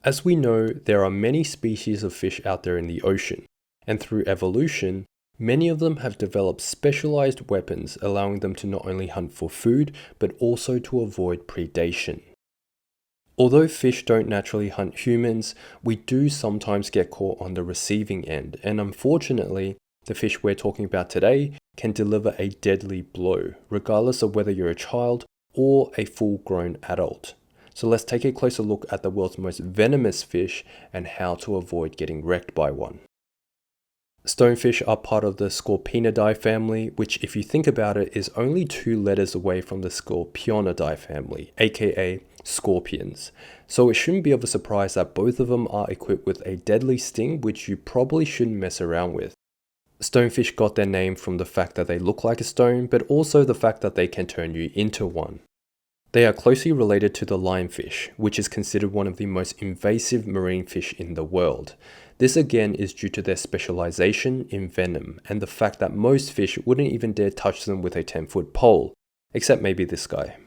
As we know, there are many species of fish out there in the ocean, and through evolution, many of them have developed specialized weapons allowing them to not only hunt for food, but also to avoid predation. Although fish don't naturally hunt humans, we do sometimes get caught on the receiving end, and unfortunately, the fish we're talking about today can deliver a deadly blow, regardless of whether you're a child or a full-grown adult. So let's take a closer look at the world's most venomous fish and how to avoid getting wrecked by one. Stonefish are part of the Scorpaenidae family, which if you think about it is only 2 letters away from the Scorpionidae family, aka scorpions. So it shouldn't be of a surprise that both of them are equipped with a deadly sting which you probably shouldn't mess around with. Stonefish got their name from the fact that they look like a stone, but also the fact that they can turn you into one. They are closely related to the lionfish, which is considered one of the most invasive marine fish in the world. This again is due to their specialization in venom and the fact that most fish wouldn't even dare touch them with a 10-foot pole, except maybe this guy.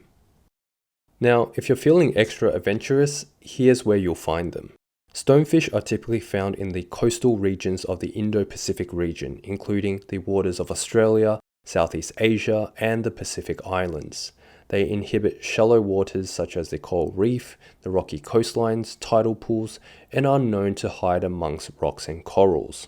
Now, if you're feeling extra adventurous, here's where you'll find them. Stonefish are typically found in the coastal regions of the Indo-Pacific region, including the waters of Australia, Southeast Asia, and the Pacific Islands. They inhabit shallow waters such as the coral reef, the rocky coastlines, tidal pools, and are known to hide amongst rocks and corals.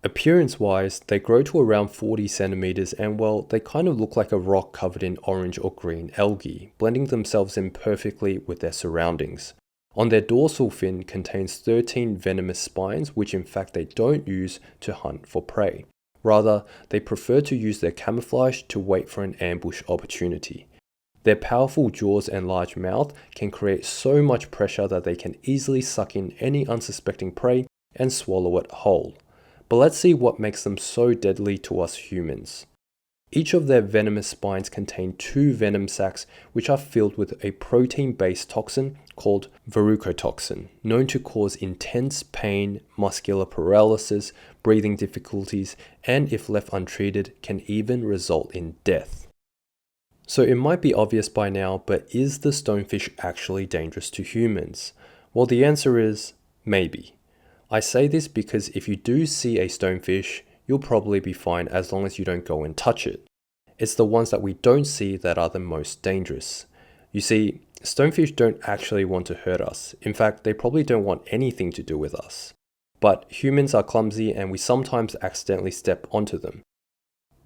Appearance-wise, they grow to around 40 centimeters and well, they kind of look like a rock covered in orange or green algae, blending themselves in perfectly with their surroundings. On their dorsal fin contains 13 venomous spines, which in fact they don't use to hunt for prey. Rather, they prefer to use their camouflage to wait for an ambush opportunity. Their powerful jaws and large mouth can create so much pressure that they can easily suck in any unsuspecting prey and swallow it whole. But let's see what makes them so deadly to us humans. Each of their venomous spines contain 2 venom sacs which are filled with a protein-based toxin called verrucotoxin, known to cause intense pain, muscular paralysis, breathing difficulties, and if left untreated, can even result in death. So it might be obvious by now, but is the stonefish actually dangerous to humans? Well, the answer is maybe. I say this because if you do see a stonefish, you'll probably be fine as long as you don't go and touch it. It's the ones that we don't see that are the most dangerous. You see, stonefish don't actually want to hurt us. In fact, they probably don't want anything to do with us. But humans are clumsy and we sometimes accidentally step onto them.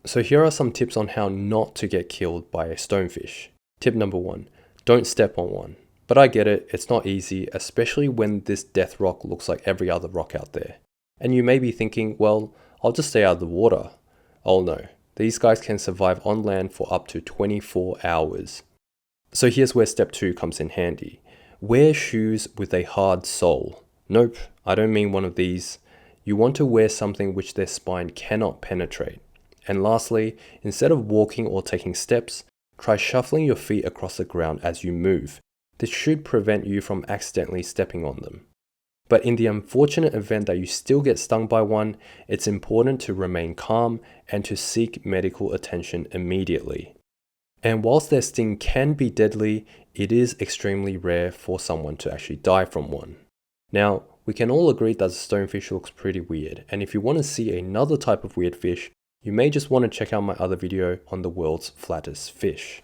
So here are some tips on how not to get killed by a stonefish. Tip number 1, don't step on one. But I get it, it's not easy, especially when this death rock looks like every other rock out there. And you may be thinking, well, I'll just stay out of the water. Oh no, these guys can survive on land for up to 24 hours. So here's where step 2 comes in handy. Wear shoes with a hard sole. Nope, I don't mean one of these. You want to wear something which their spine cannot penetrate. And lastly, instead of walking or taking steps, try shuffling your feet across the ground as you move. This should prevent you from accidentally stepping on them. But in the unfortunate event that you still get stung by one, it's important to remain calm and to seek medical attention immediately. And whilst their sting can be deadly, it is extremely rare for someone to actually die from one. Now, we can all agree that the stonefish looks pretty weird, and if you want to see another type of weird fish, you may just want to check out my other video on the world's flattest fish.